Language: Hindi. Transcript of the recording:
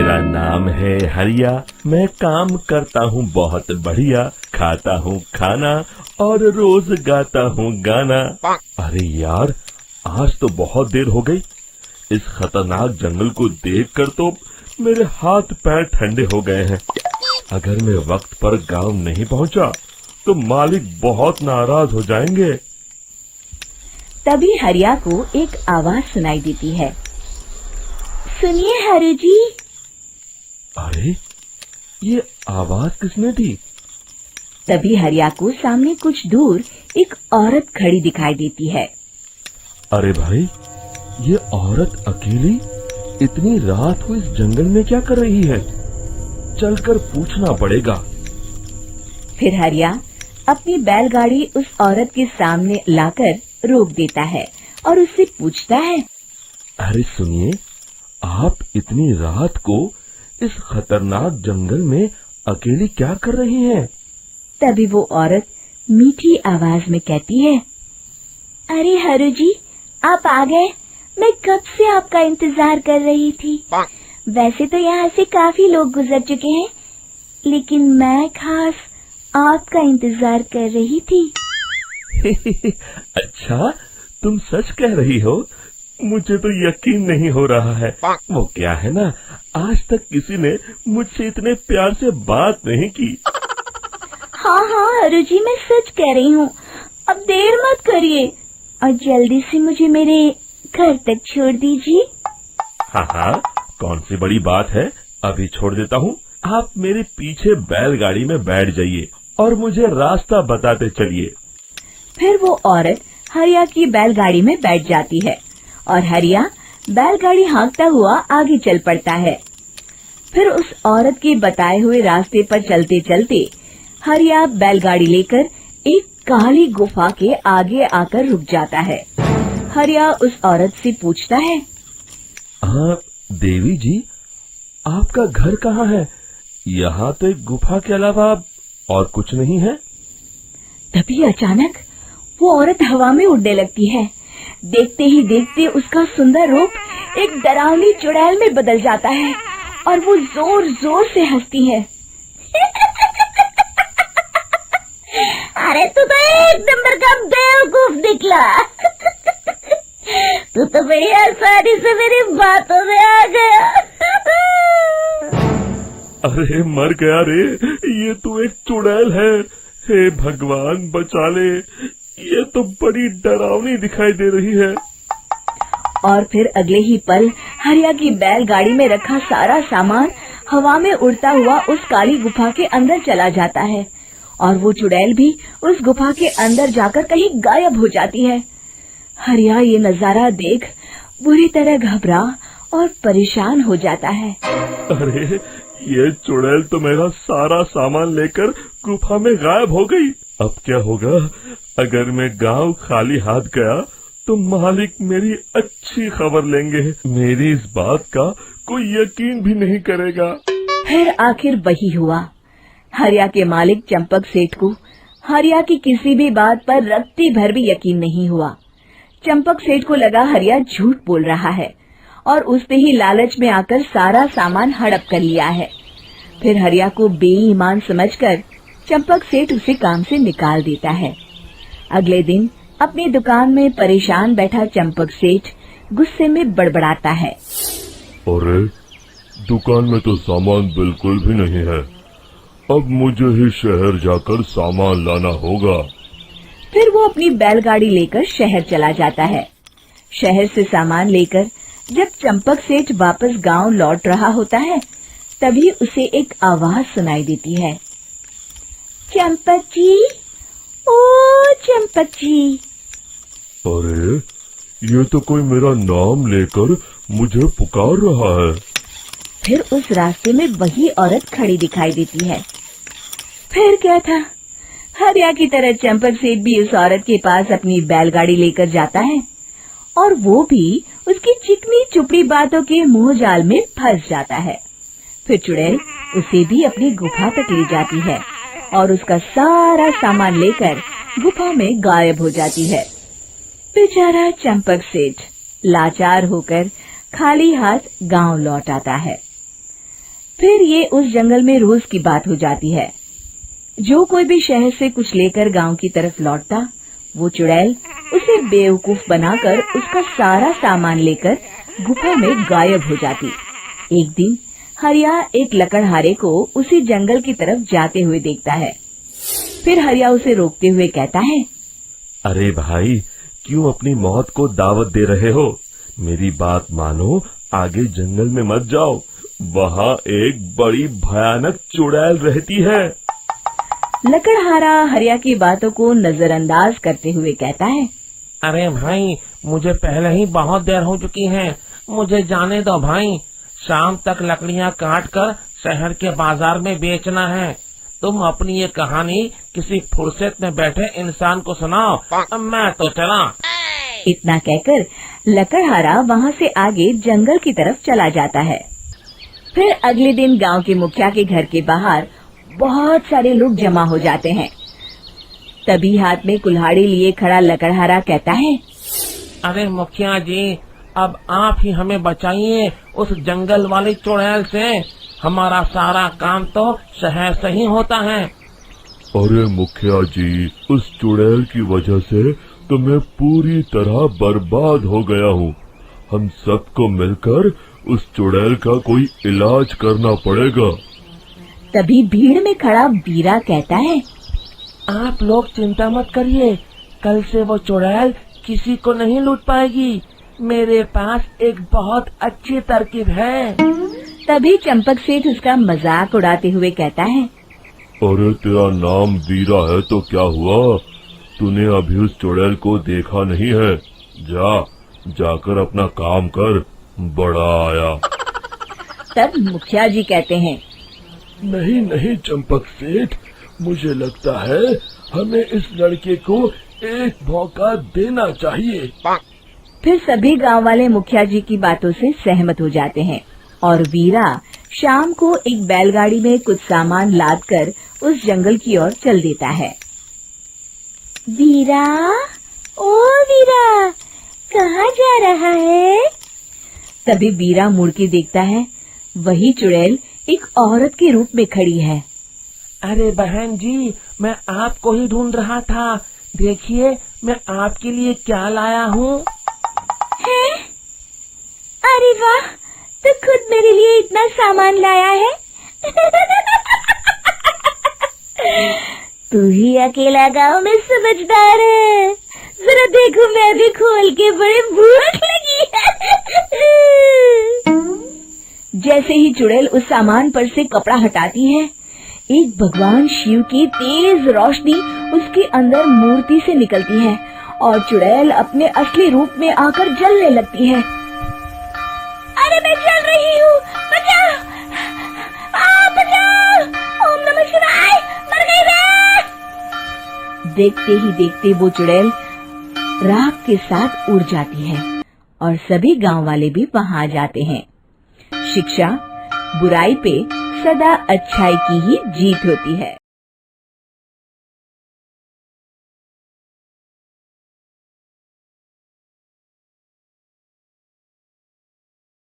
मेरा नाम है हरिया, मैं काम करता हूँ बहुत बढ़िया, खाता हूँ खाना और रोज गाता हूँ गाना। अरे यार, आज तो बहुत देर हो गई। इस खतरनाक जंगल को देखकर तो मेरे हाथ पैर ठंडे हो गए हैं। अगर मैं वक्त पर गांव नहीं पहुंचा तो मालिक बहुत नाराज हो जाएंगे। तभी हरिया को एक आवाज सुनाई देती है। सुनिए हरु जी। अरे, ये आवाज किसने दी? तभी हरिया को सामने कुछ दूर एक औरत खड़ी दिखाई देती है। अरे भाई, ये औरत अकेली इतनी रात को इस जंगल में क्या कर रही है? चलकर पूछना पड़ेगा। फिर हरिया अपनी बैलगाड़ी उस औरत के सामने लाकर रोक देता है और उससे पूछता है। अरे सुनिए, आप इतनी रात को इस खतरनाक जंगल में अकेली क्या कर रही हैं? तभी वो औरत मीठी आवाज में कहती है। अरे हरु जी, आप आ गए। मैं कब से आपका इंतजार कर रही थी। वैसे तो यहाँ से काफी लोग गुजर चुके हैं, लेकिन मैं खास आपका इंतजार कर रही थी। अच्छा, तुम सच कह रही हो? मुझे तो यकीन नहीं हो रहा है। वो क्या है ना, आज तक किसी ने मुझसे इतने प्यार से बात नहीं की। हाँ हरु जी, मैं सच कह रही हूँ। अब देर मत करिए और जल्दी से मुझे मेरे घर तक छोड़ दीजिए। हाँ, कौन सी बड़ी बात है, अभी छोड़ देता हूँ। आप मेरे पीछे बैलगाड़ी में बैठ जाइए और मुझे रास्ता बताते चलिए। फिर वो औरत हरिया की बैलगाड़ी में बैठ जाती है और हरिया बैलगाड़ी हाँकता हुआ आगे चल पड़ता है। फिर उस औरत के बताए हुए रास्ते पर चलते चलते हरिया बैलगाड़ी लेकर एक काली गुफा के आगे आकर रुक जाता है। हरिया उस औरत से पूछता है। देवी जी, आपका घर कहाँ है? यहाँ तो एक गुफा के अलावा और कुछ नहीं है। तभी अचानक वो औरत हवा में उड़ने लगती है। देखते ही देखते उसका सुंदर रूप एक डरावनी चुड़ैल में बदल जाता है और वो जोर जोर से हंसती है। अरे तू तो एक नंबर का बेवकूफ निकला। तू तो बड़ी आसानी से मेरी बातों में आ गया। अरे मर गया रे, ये तो एक चुड़ैल है। हे भगवान बचा ले, ये तो बड़ी डरावनी दिखाई दे रही है। और फिर अगले ही पल हरिया की बैलगाड़ी में रखा सारा सामान हवा में उड़ता हुआ उस काली गुफा के अंदर चला जाता है और वो चुड़ैल भी उस गुफा के अंदर जाकर कहीं गायब हो जाती है। हरिया ये नजारा देख बुरी तरह घबरा और परेशान हो जाता है। अरे, ये चुड़ैल तो मेरा सारा सामान लेकर गुफा में गायब हो गई। अब क्या होगा? अगर मैं गांव खाली हाथ गया तो मालिक मेरी अच्छी खबर लेंगे। मेरी इस बात का कोई यकीन भी नहीं करेगा। फिर आखिर वही हुआ। हरिया के मालिक चंपक सेठ को हरिया की किसी भी बात पर रत्ती भर भी यकीन नहीं हुआ। चंपक सेठ को लगा हरिया झूठ बोल रहा है और उसने ही लालच में आकर सारा सामान हड़प कर लिया है। फिर हरिया को बेईमान समझकर चंपक सेठ उसे काम से निकाल देता है। अगले दिन अपनी दुकान में परेशान बैठा चंपक सेठ गुस्से में बड़बड़ाता है। अरे, दुकान में तो सामान बिल्कुल भी नहीं है। अब मुझे ही शहर जाकर सामान लाना होगा। फिर वो अपनी बैलगाड़ी लेकर शहर चला जाता है। शहर से सामान लेकर जब चंपक सेठ वापस गांव लौट रहा होता है, तभी उसे एक आवाज सुनाई देती है। चंपक जी, ओ चंपक जी। अरे, ये तो कोई मेरा नाम लेकर मुझे पुकार रहा है। फिर उस रास्ते में वही औरत खड़ी दिखाई देती है। फिर क्या था, हरिया की तरह चंपक सेठ भी उस औरत के पास अपनी बैलगाड़ी लेकर जाता है और वो भी उसकी चिकनी चुपड़ी बातों के मोह जाल में फंस जाता है। फिर चुड़ैल उसे भी अपनी गुफा तक ले जाती है और उसका सारा सामान लेकर गुफा में गायब हो जाती है। बेचारा चंपक सेठ लाचार होकर खाली हाथ गांव लौट आता है। फिर ये उस जंगल में रोज की बात हो जाती है। जो कोई भी शहर से कुछ लेकर गांव की तरफ लौटता, वो चुड़ैल उसे बेवकूफ बनाकर उसका सारा सामान लेकर गुफा में गायब हो जाती। एक दिन हरिया एक लकड़हारे को उसी जंगल की तरफ जाते हुए देखता है। फिर हरिया उसे रोकते हुए कहता है, अरे भाई, क्यों अपनी मौत को दावत दे रहे हो? मेरी बात मानो, आगे जंगल में मत जाओ, वहाँ एक बड़ी भयानक चुड़ैल रहती है। लकड़हारा हरिया की बातों को नजरअंदाज करते हुए कहता है, अरे भाई, मुझे पहले ही बहुत देर हो चुकी है, मुझे जाने दो भाई। शाम तक लकड़ियाँ काट कर शहर के बाजार में बेचना है। तुम अपनी ये कहानी किसी फुर्सत में बैठे इंसान को सुनाओ, अब मैं तो चला। इतना कहकर लकड़हारा वहाँ से आगे जंगल की तरफ चला जाता है। फिर अगले दिन गांव के मुखिया के घर के बाहर बहुत सारे लोग जमा हो जाते हैं। तभी हाथ में कुल्हाड़ी लिए खड़ा लकड़हारा कहता है, अरे मुखिया जी, अब आप ही हमें बचाइए उस जंगल वाली चुड़ैल से। हमारा सारा काम तो शहर से ही होता है। अरे मुखिया जी, उस चुड़ैल की वजह से तो मैं पूरी तरह बर्बाद हो गया हूँ। हम सबको मिलकर उस चुड़ैल का कोई इलाज करना पड़ेगा। तभी भीड़ में खड़ा वीरा कहता है, आप लोग चिंता मत करिए, कल से वो चुड़ैल किसी को नहीं लूट पाएगी। मेरे पास एक बहुत अच्छी तरकीब है। तभी चंपक सेठ उसका मजाक उड़ाते हुए कहता है, अरे तेरा नाम वीरा है तो क्या हुआ? तूने अभी उस चुड़ैल को देखा नहीं है? जाकर अपना काम कर, बड़ा आया। तब मुखिया जी कहते हैं, नहीं नहीं चंपक सेठ, मुझे लगता है हमें इस लड़के को एक मौका देना चाहिए। फिर सभी गांव वाले मुखिया जी की बातों से सहमत हो जाते हैं और वीरा शाम को एक बैलगाड़ी में कुछ सामान लादकर उस जंगल की ओर चल देता है। वीरा, ओ वीरा, कहाँ जा रहा है? तभी वीरा मुड़ के देखता है, वही चुड़ैल एक औरत के रूप में खड़ी है। अरे बहन जी, मैं आपको ही ढूंढ रहा था। देखिए, मैं आपके लिए क्या लाया हूँ। अरे वाह, तो खुद मेरे लिए इतना सामान लाया है। तू ही अकेला गांव में समझदार है। जरा देखो, मैं भी खोल के, बड़े भूख लगी है। जैसे ही चुड़ैल उस सामान पर से कपड़ा हटाती है, एक भगवान शिव की तेज रोशनी उसके अंदर मूर्ति से निकलती है और चुड़ैल अपने असली रूप में आकर जलने लगती है। अरे मैं जल रही हूँ, बचाओ! बचाओ! ओम नमः शिवाय, मर गई मैं! देखते ही देखते वो चुड़ैल राख के साथ उड़ जाती है और सभी गांव वाले भी वहां आ जाते हैं। शिक्षा बुराई पे सदा अच्छाई की ही जीत होती है।